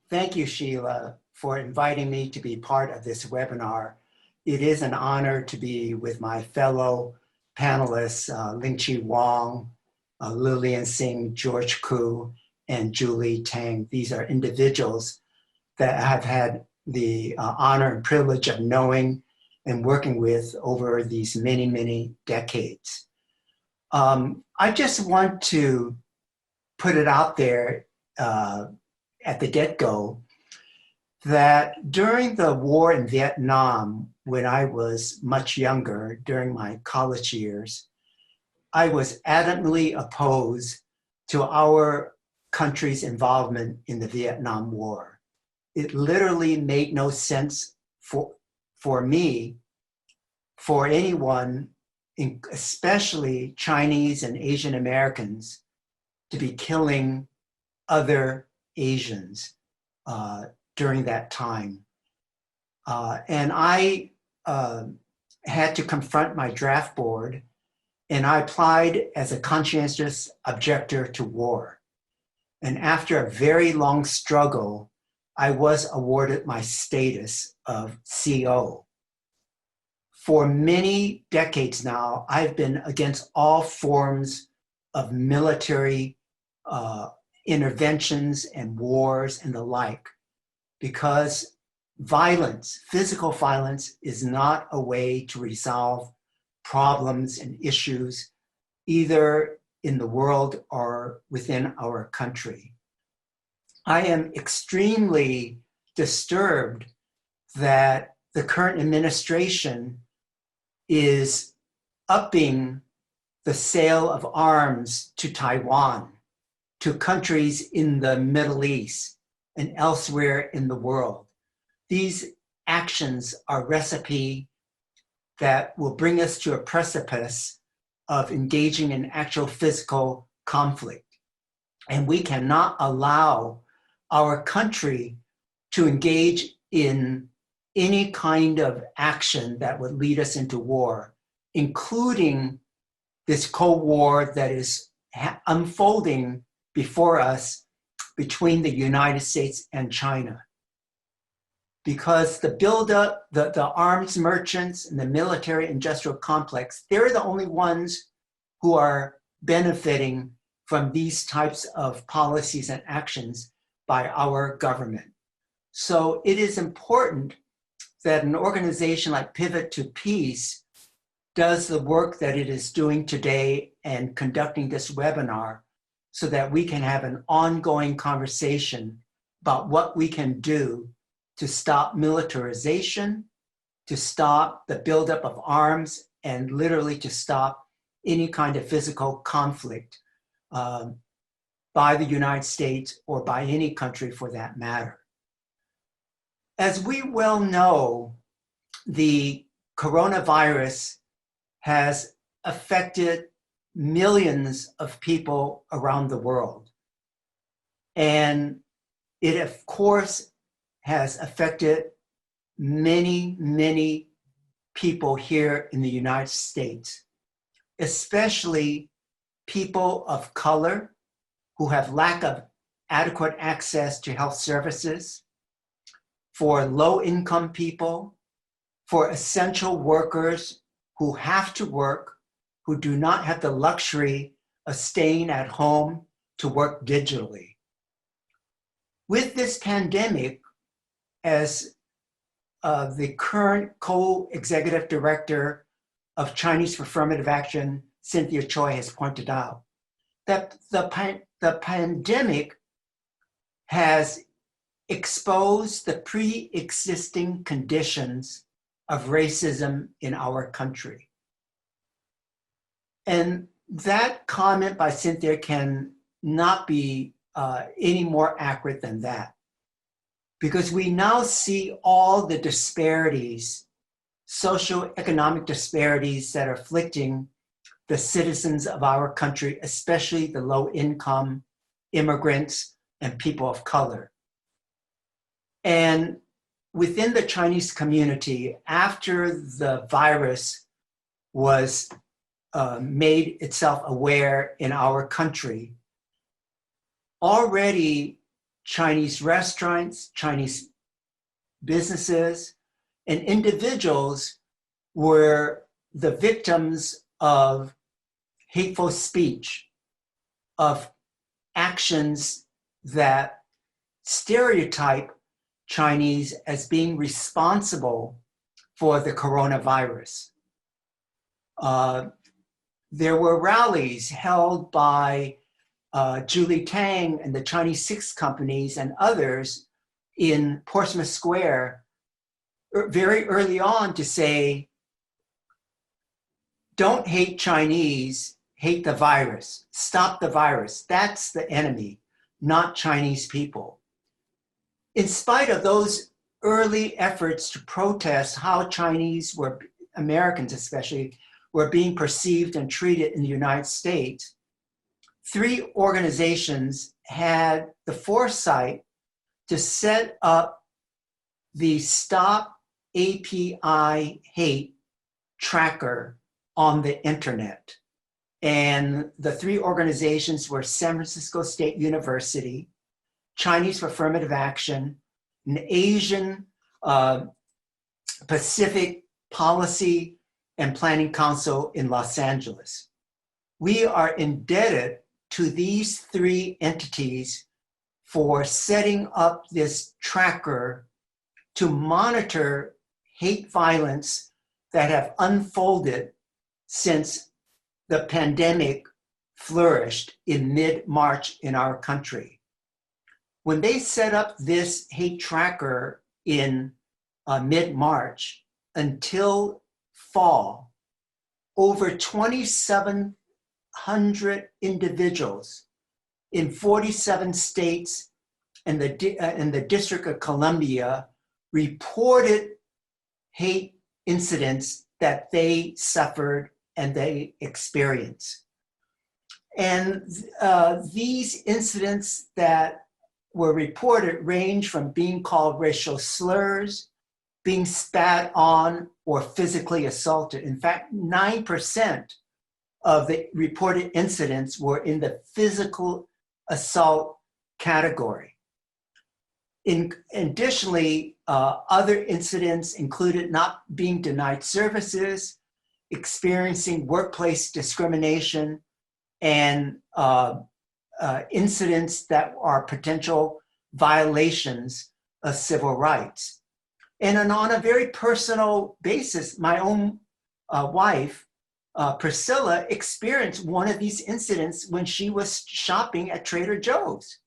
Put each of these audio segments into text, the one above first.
Thank you, Sheila, for inviting me to be part of this webinar. It is an honor to be with my fellow panelists, Ling-Chi Wong, Lillian Singh, George Koo, and Julie Tang. These are individuals that I've had the honor and privilege of knowing and working with over these many, many decades. I just want to put it out there at the get-go that during the war in Vietnam, when I was much younger, during my college years, I was adamantly opposed to our country's involvement in the Vietnam War. It literally made no sense for me, for anyone, especially Chinese and Asian Americans, to be killing other Asians during that time. And I had to confront my draft board, and I applied as a conscientious objector to war. And after a very long struggle, I was awarded my status of CO. For many decades now, I've been against all forms of military interventions and wars and the like, because violence, physical violence, is not a way to resolve problems and issues, either in the world or within our country. I am extremely disturbed that the current administration is upping the sale of arms to Taiwan, to countries in the Middle East and elsewhere in the world. These actions are a recipe that will bring us to a precipice of engaging in actual physical conflict. And we cannot allow our country to engage in any kind of action that would lead us into war, including this Cold War that is unfolding before us between the United States and China. Because the buildup, the arms merchants and the military industrial complex, they're the only ones who are benefiting from these types of policies and actions by our government. So it is important that an organization like Pivot to Peace does the work that it is doing today and conducting this webinar so that we can have an ongoing conversation about what we can do to stop militarization, to stop the buildup of arms, and literally to stop any kind of physical conflict by the United States or by any country for that matter. As we well know, the coronavirus has affected millions of people around the world. And it, of course, has affected many, many people here in the United States, especially people of color who have lack of adequate access to health services, for low-income people, for essential workers who have to work, who do not have the luxury of staying at home to work digitally. With this pandemic, as the current co-executive director of Chinese Affirmative Action, Cynthia Choi, has pointed out, that the pandemic has exposed the pre-existing conditions of racism in our country. And that comment by Cynthia can not be any more accurate than that, because we now see all the disparities, socioeconomic disparities that are afflicting the citizens of our country, especially the low-income immigrants and people of color. And within the Chinese community, after the virus was made itself aware in our country, already Chinese restaurants, Chinese businesses, and individuals were the victims of hateful speech, of actions that stereotype Chinese as being responsible for the coronavirus. There were rallies held by Julie Tang and the Chinese Six Companies and others in Portsmouth Square very early on to say, don't hate Chinese, hate the virus, stop the virus. That's the enemy, not Chinese people. In spite of those early efforts to protest how Chinese were, Americans especially, were being perceived and treated in the United States, 3 organizations had the foresight to set up the StopAPI hate tracker on the internet. And the 3 organizations were San Francisco State University, Chinese for Affirmative Action, an Asian Pacific Policy and Planning Council in Los Angeles. We are indebted to these 3 entities for setting up this tracker to monitor hate violence that have unfolded since the pandemic flourished in mid-March in our country. When they set up this hate tracker in mid-March until fall, over 2,700 individuals in 47 states and the District of Columbia reported hate incidents that they suffered and they experienced. And these incidents that were reported range from being called racial slurs, being spat on, or physically assaulted. In fact, 9% of the reported incidents were in the physical assault category. Additionally, other incidents included not being denied services, experiencing workplace discrimination, and incidents that are potential violations of civil rights. And on a very personal basis, my own wife, Priscilla, experienced one of these incidents when she was shopping at Trader Joe's,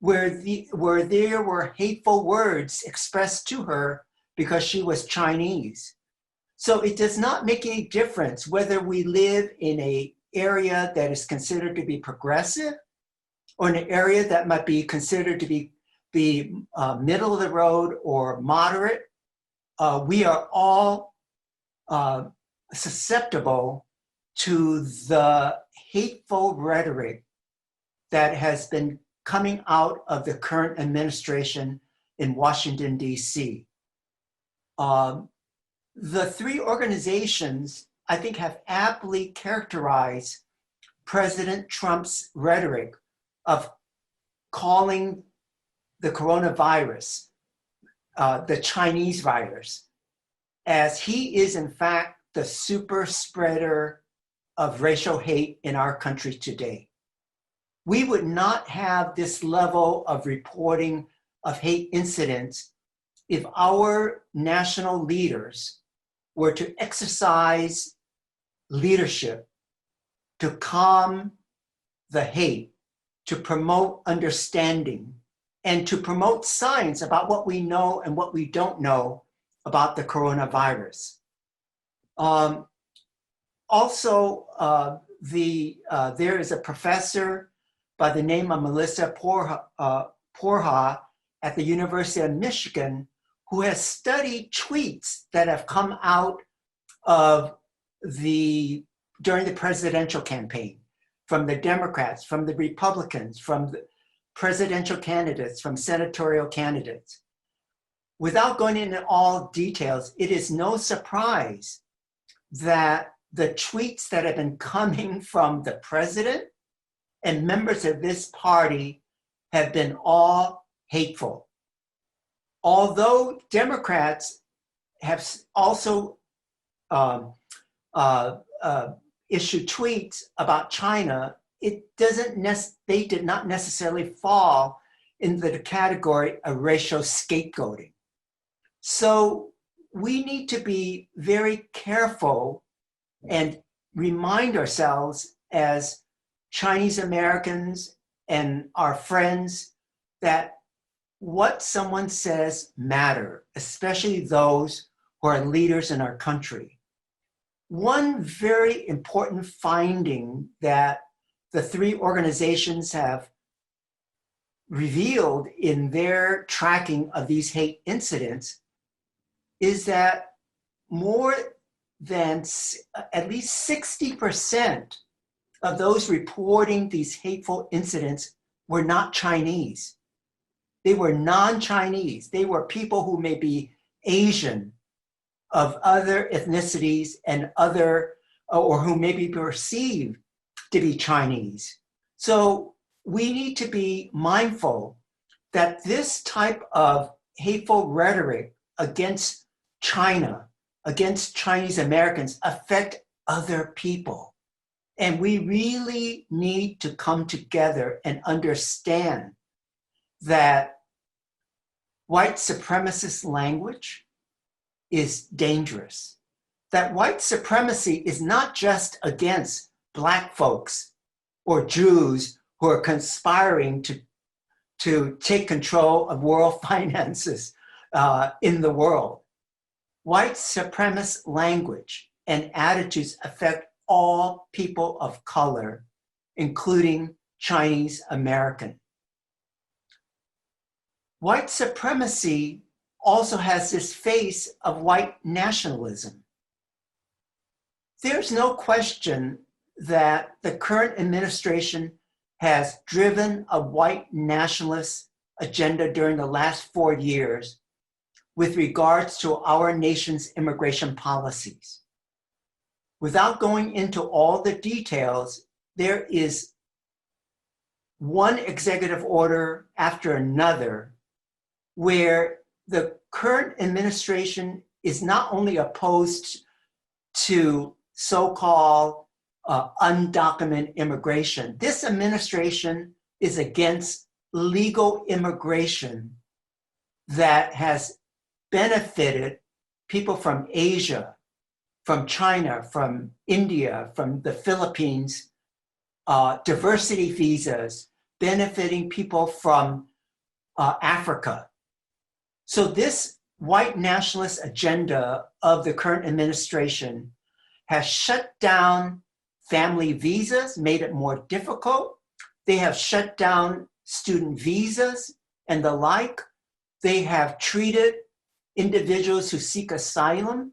where there were hateful words expressed to her because she was Chinese. So it does not make any difference whether we live in an area that is considered to be progressive or an area that might be considered to be middle of the road or moderate. We are all susceptible to the hateful rhetoric that has been coming out of the current administration in Washington, D.C. The 3 organizations, I think, have aptly characterized President Trump's rhetoric of calling the coronavirus the Chinese virus, as he is in fact the super spreader of racial hate in our country today. We would not have this level of reporting of hate incidents if our national leaders were to exercise leadership to calm the hate, to promote understanding, and to promote science about what we know and what we don't know about the coronavirus. There is a professor by the name of Melissa Porha at the University of Michigan who has studied tweets that have come out of during the presidential campaign from the Democrats, from the Republicans, from the presidential candidates, from senatorial candidates. Without going into all details, it is no surprise that the tweets that have been coming from the president and members of this party have been all hateful. Although Democrats have also issued tweets about China, they did not necessarily fall in the category of racial scapegoating. So we need to be very careful and remind ourselves as Chinese Americans and our friends that what someone says matter, especially those who are leaders in our country. One very important finding that the three organizations have revealed in their tracking of these hate incidents is that more than at least 60% of those reporting these hateful incidents were not Chinese. They were non-Chinese. They were people who may be Asian, of other ethnicities, and or who may be perceived to be Chinese. So we need to be mindful that this type of hateful rhetoric against China, against Chinese Americans, affect other people. And we really need to come together and understand that white supremacist language is dangerous. That white supremacy is not just against Black folks or Jews who are conspiring to take control of world finances in the world. White supremacist language and attitudes affect all people of color, including Chinese American. White supremacy also has this face of white nationalism. There's no question that the current administration has driven a white nationalist agenda during the last 4 years with regards to our nation's immigration policies. Without going into all the details, there is one executive order after another where the current administration is not only opposed to so-called undocumented immigration. This administration is against legal immigration that has benefited people from Asia, from China, from India, from the Philippines, diversity visas, benefiting people from Africa. So this white nationalist agenda of the current administration has shut down family visas, made it more difficult. They have shut down student visas and the like. They have treated individuals who seek asylum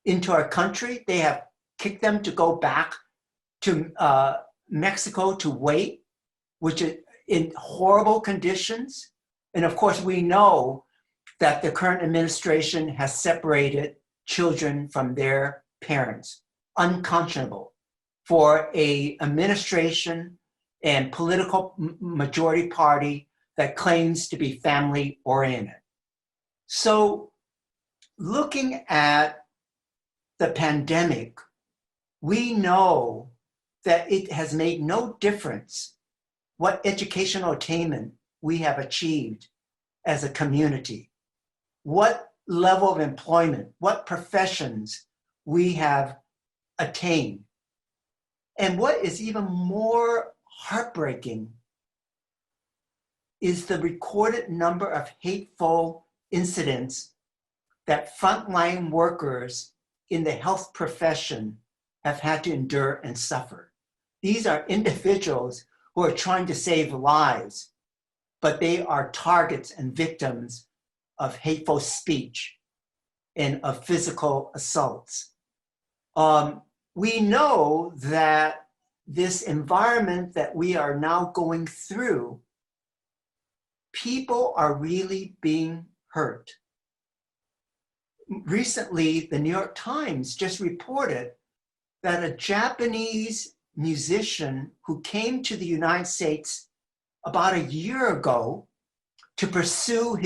into our country. They have kicked them to go back to Mexico to wait, which is in horrible conditions. And of course, we know that the current administration has separated children from their parents. Unconscionable for an administration and political majority party that claims to be family oriented. So looking at the pandemic, we know that it has made no difference what educational attainment we have achieved as a community, what level of employment, what professions we have attained. And what is even more heartbreaking is the recorded number of hateful incidents that frontline workers in the health profession have had to endure and suffer. These are individuals who are trying to save lives, but they are targets and victims of hateful speech and of physical assaults. We know that this environment that we are now going through, people are really being hurt. Recently, the New York Times just reported that a Japanese musician who came to the United States about a year ago to pursue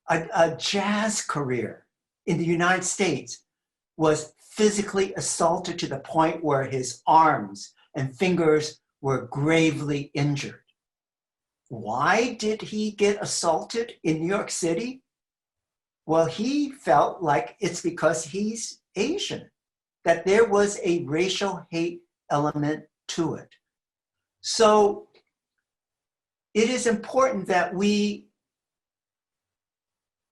a jazz career in the United States was physically assaulted to the point where his arms and fingers were gravely injured. Why did he get assaulted in New York City? Well, he felt like it's because he's Asian, that there was a racial hate element to it. So it is important that we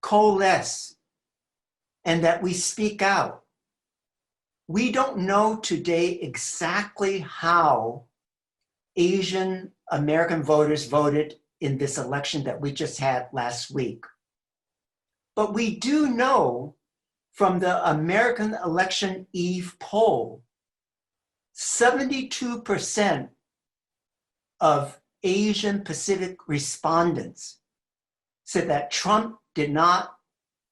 coalesce and that we speak out. We don't know today exactly how Asian American voters voted in this election that we just had last week. But we do know from the American Election Eve poll, 72% of Asian Pacific respondents said that Trump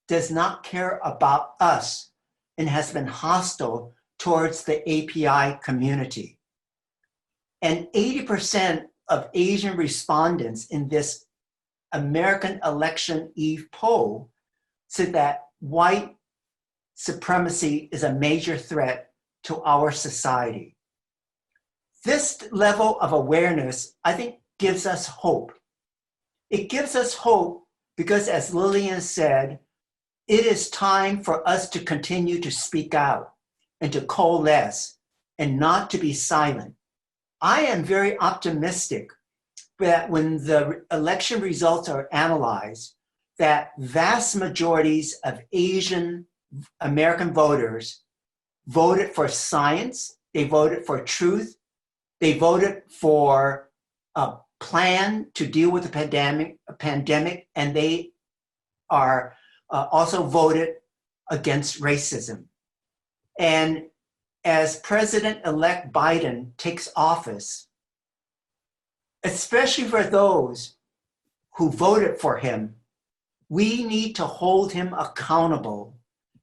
does not care about us and has been hostile towards the API community. And 80% of Asian respondents in this American Election Eve poll said that white supremacy is a major threat to our society. This level of awareness, I think, gives us hope. It gives us hope because, as Lillian said, it is time for us to continue to speak out and to coalesce and not to be silent. I am very optimistic that when the election results are analyzed, that vast majorities of Asian American voters voted for science, they voted for truth, they voted for a plan to deal with the pandemic, and they are also voted against racism. And as President-elect Biden takes office, especially for those who voted for him, we need to hold him accountable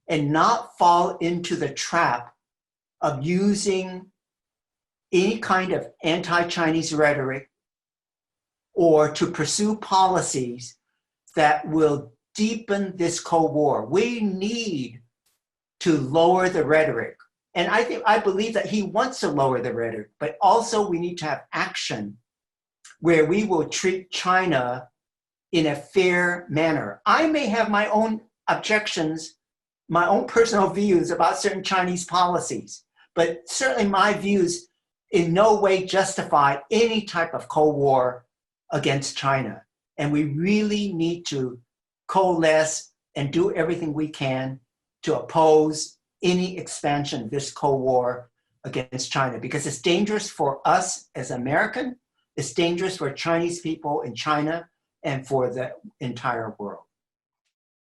and not fall into the trap of using any kind of anti-Chinese rhetoric or to pursue policies that will deepen this Cold War. We need to lower the rhetoric. And I believe that he wants to lower the rhetoric, but also we need to have action where we will treat China in a fair manner. I may have my own objections, my own personal views about certain Chinese policies, but certainly my views in no way justify any type of Cold War against China. And we really need to coalesce and do everything we can to oppose any expansion of this Cold War against China, because it's dangerous for us as American, it's dangerous for Chinese people in China, and for the entire world.